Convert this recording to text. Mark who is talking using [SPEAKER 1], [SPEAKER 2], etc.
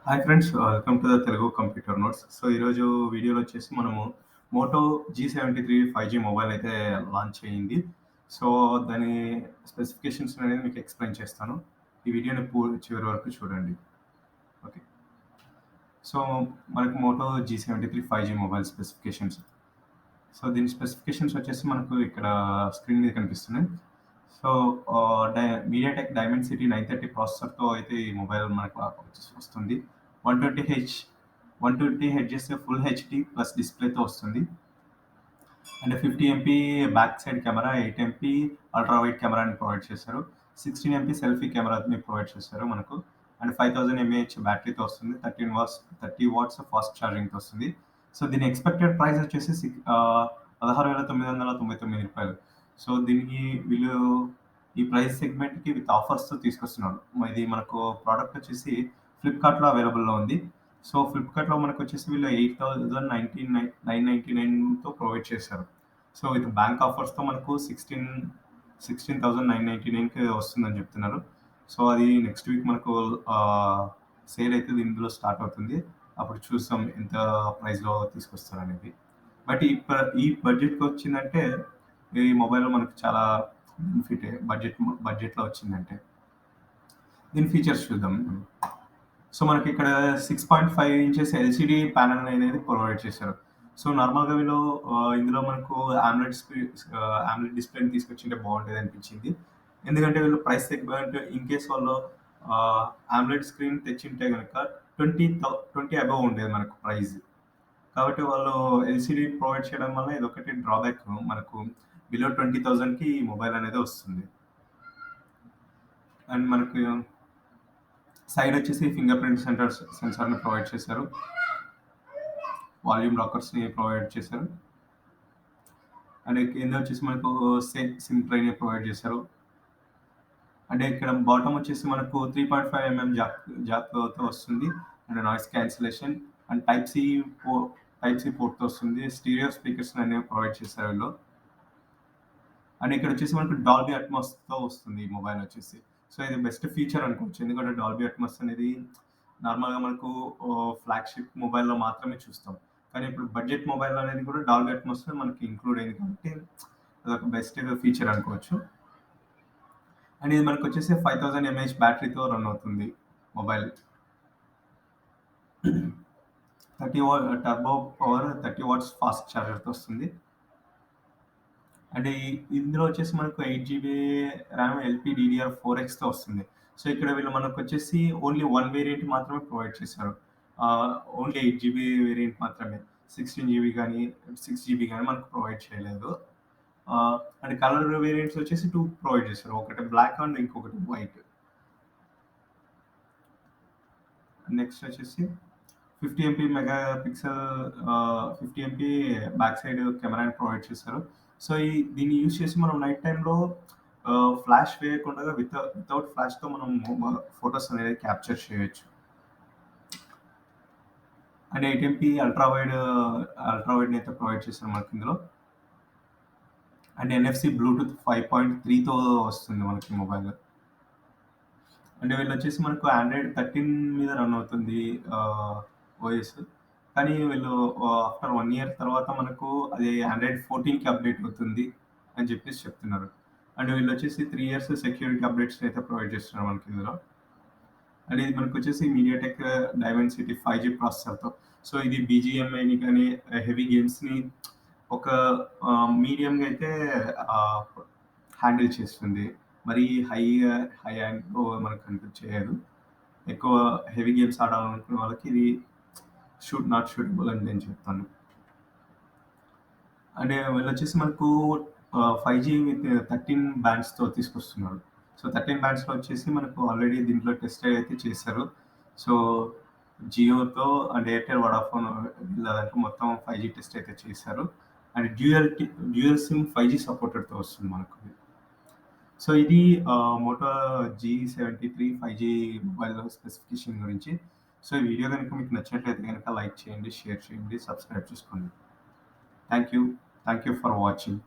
[SPEAKER 1] Hi friends, welcome to the Telugu computer notes. So, ఈరోజు వీడియోలో వచ్చేసి మనము మోటో G73 5G మొబైల్ అయితే లాంచ్ అయింది. సో, దాని స్పెసిఫికేషన్స్ అనేది మీకు ఎక్స్‌ప్లెయిన్ చేస్తాను. ఈ వీడియోని చివరి వరకు చూడండి. ఓకే. సో, మనకు Moto G73 5G mobile specifications. So, దీని స్పెసిఫికేషన్స్ వచ్చేసి మనకు ఇక్కడ స్క్రీన్ మీద కనిపిస్తున్నాయి. సో, ఆహ్, డై మీడియాటెక్ డైమెన్సిటీ 930 ప్రాసెసర్‌తో అయితే ఈ మొబైల్ మనకు వస్తుంది. 120 హెర్ట్జ్ ఫుల్ హెచ్‌డీ ప్లస్ డిస్‌ప్లేతో వస్తుంది. And 50 MP back side camera, 8 MP ultra wide కెమెరాని ప్రొవైడ్ చేశారు. 16 ఎంపీ సెల్ఫీ కెమెరాని ప్రొవైడ్ చేశారు మనకు. అండ్ 5000 ఎంఏహెచ్ బ్యాటరీతో వస్తుంది. 30 వాట్స్ ఫాస్ట్ ఛార్జింగ్‌తో వస్తుంది. సో, దీని ఎక్స్‌పెక్టెడ్ ప్రైస్ వచ్చేసి రూ. 16,999. సో, దీనికి వీళ్ళు ఈ ప్రైస్ సెగ్మెంట్‌కి విత్ ఆఫర్స్‌తో తీసుకొస్తున్నారు. ఇది మనకు ప్రొడక్ట్ వచ్చేసి ఫ్లిప్‌కార్ట్‌లో అవైలబుల్‌లో ఉంది. సో, ఫ్లిప్‌కార్ట్‌లో మనకొచ్చేసి వీళ్ళు 8,999తో ప్రొవైడ్ చేశారు. సో, విత్ బ్యాంక్ ఆఫర్స్‌తో మనకు 16,999కి వస్తుందని చెప్తున్నారు. సో, అది నెక్స్ట్ వీక్ మనకు సేల్ అయితే ఇందులో స్టార్ట్ అవుతుంది. అప్పుడు చూస్తాం ఎంత ప్రైస్‌లో తీసుకొస్తారనేది. బట్ ఈ బడ్జెట్‌కొచ్చిందంటే ఈ మొబైల్ మనకు చాలా బెనిఫిటే. బడ్జెట్‌లో వచ్చిందంటే. దీని ఫీచర్స్ చూద్దాం. సో, మనకిక్కడ 6.5 ఇంచెస్ ఎల్‌సీడీ ప్యానెల్ అనేది ప్రొవైడ్ చేశారు. సో, నార్మల్‌గా వీళ్ళు ఇందులో మనకు ఆమ్లెడ్ డిస్‌ప్లేని తీసుకొచ్చింటే బాగుండేదనిపించింది. ఎందుకంటే వీళ్ళు ప్రైస్ సెగ్మెంట్ ఇన్ కేస్ వాళ్ళు ఆహ్, ఆమ్లెడ్ స్క్రీన్ తెచ్చింటే గనక 20 అబోవ్ ఉండేది మనకు ప్రైస్. కాబట్టి వాళ్ళు ఎల్‌సీడీ ప్రొవైడ్ చేయడం వల్ల ఇదొకటి డ్రాబ్యాక్. మనకు బిలో 20,000కి ఈ మొబైల్ అనేది వస్తుంది. అండ్ మనకు సైడ్ వచ్చేసి ఫింగర్ ప్రింట్ సెన్సార్‌ని ప్రొవైడ్ చేశారు. వాల్యూమ్ లాకర్స్‌ని ప్రొవైడ్ చేశారు. అండ్ కింద వచ్చేసి మనకు సిమ్ ట్రేని ప్రొవైడ్ చేశారు. అంటే ఇక్కడ బాటమ్ వచ్చేసి మనకు 3.5 జాక్‌తో వస్తుంది. And noise cancellation and type C పోర్ట్‌తో వస్తుంది. స్టీరియో స్పీకర్స్‌ని అనేవి ప్రొవైడ్ చేశారు వీళ్ళు. అండ్ ఇక్కడ వచ్చేసి మనకు డాల్బీ అట్మాస్‌తో వస్తుంది ఈ మొబైల్ వచ్చేసి. సో, ఇది బెస్ట్ ఫీచర్ అనుకోవచ్చు. ఎందుకంటే డాల్బీ అట్మాస్ అనేది నార్మల్‌గా మనకు ఫ్లాగ్‌షిప్ మొబైల్‌లో మాత్రమే చూస్తాం. కానీ ఇప్పుడు బడ్జెట్ మొబైల్ అనేది కూడా డాల్బీ అట్మాస్ మనకి ఇంక్లూడ్ అయింది కాబట్టి అదొక బెస్ట్ ఫీచర్ అనుకోవచ్చు. అండ్ ఇది మనకొచ్చేసి 5000 ఎంఏహెచ్ బ్యాటరీతో రన్ అవుతుంది mobile. 30 turbo power 30 watts fast చార్జర్‌తో వస్తుంది. అంటే ఇందులో వచ్చేసి మనకు 8 జీబీ ర్యామ్ LPDDR4Xతో వస్తుంది. సో, ఇక్కడ వీళ్ళు మనకొచ్చేసి ఓన్లీ 1 వేరియంట్ మాత్రమే ప్రొవైడ్ చేశారు. ఓన్లీ 8 జీబీ వేరియంట్ మాత్రమే. 16 జీబీ గానీ, 6 జీబీ గానీ మనకు ప్రొవైడ్ చేయలేదు. అండ్ కలర్ వేరియంట్స్ వచ్చేసి 2 ప్రొవైడ్ చేశారు. ఒకటి బ్లాక్ అండ్ ఇంకొకటి వైట్. నెక్స్ట్ వచ్చేసి 50 MP mega pixel 50 MP back side కెమెరాని ప్రొవైడ్ చేశారు. సో, దీన్ని యూజ్ చేసి మనం నైట్ టైమ్‌లో ఫ్లాష్ వేయకుండా వితౌట్ ఫ్లాష్‌తో మనం ఫోటోస్ అనేది క్యాప్చర్ చేయొచ్చు. అండ్ 8 ఎంపీ అల్ట్రా వైడ్‌ని అయితే ప్రొవైడ్ చేశారు మనకి ఇందులో. అండ్ ఎన్ఎఫ్‌సి బ్లూటూత్ 5.3తో వస్తుంది మనకి మొబైల్. అంటే వీళ్ళొచ్చేసి మనకు ఆండ్రాయిడ్ 13 మీద రన్ అవుతుంది ఓఎస్. కానీ వీళ్ళు ఆఫ్టర్ 1 ఇయర్ తర్వాత మనకు అది ఆండ్రాయిడ్ 14కి అప్‌డేట్ అవుతుంది అని చెప్పేసి చెప్తున్నారు. అండ్ వీళ్ళొచ్చేసి 3 ఇయర్స్ సెక్యూరిటీ అప్‌డేట్స్‌ని అయితే ప్రొవైడ్ చేస్తున్నారు మనకి ఇందులో. అండ్ ఇది మనకొచ్చేసి మీడియాటెక్ డైమెన్సిటీ 5G ప్రాసెసర్‌తో. సో, ఇది బీజీఎంఐని కానీ, హెవీ గేమ్స్‌ని ఒక మీడియంగా అయితే ఆహ్, హ్యాండిల్ చేస్తుంది. మరీ హై ఎండ్‌లో మనకు చేయదు. ఎక్కువ హెవీ గేమ్స్ ఆడాలనుకునే వాళ్ళకి ఇది నాట్ సూటబుల్ అని నేను చెప్తాను. అంటే వీళ్ళొచ్చేసి మనకు 5G విత్ 13 బ్యాండ్స్‌తో తీసుకొస్తున్నారు. సో, 13 బ్యాండ్స్‌లో వచ్చేసి మనకు ఆల్రెడీ దీంట్లో టెస్ట్ అయితే చేశారు. సో, జియోతో అండ్ ఎయిర్‌టెల్, వోడాఫోన్ వీళ్ళ దాంట్లో మొత్తం 5G టెస్ట్ అయితే చేశారు. అండ్ డ్యూయల్ సిమ్ 5G సపోర్టెడ్‌తో వస్తుంది మనకు. సో, ఇది Moto G73 5G mobile specification గురించి. సో, ఈ వీడియో గనుక మీకు నచ్చినట్లయితే గనక లైక్ చేయండి, షేర్ చేయండి, సబ్స్క్రైబ్ చేసుకోండి. Thank you. Thank you for watching.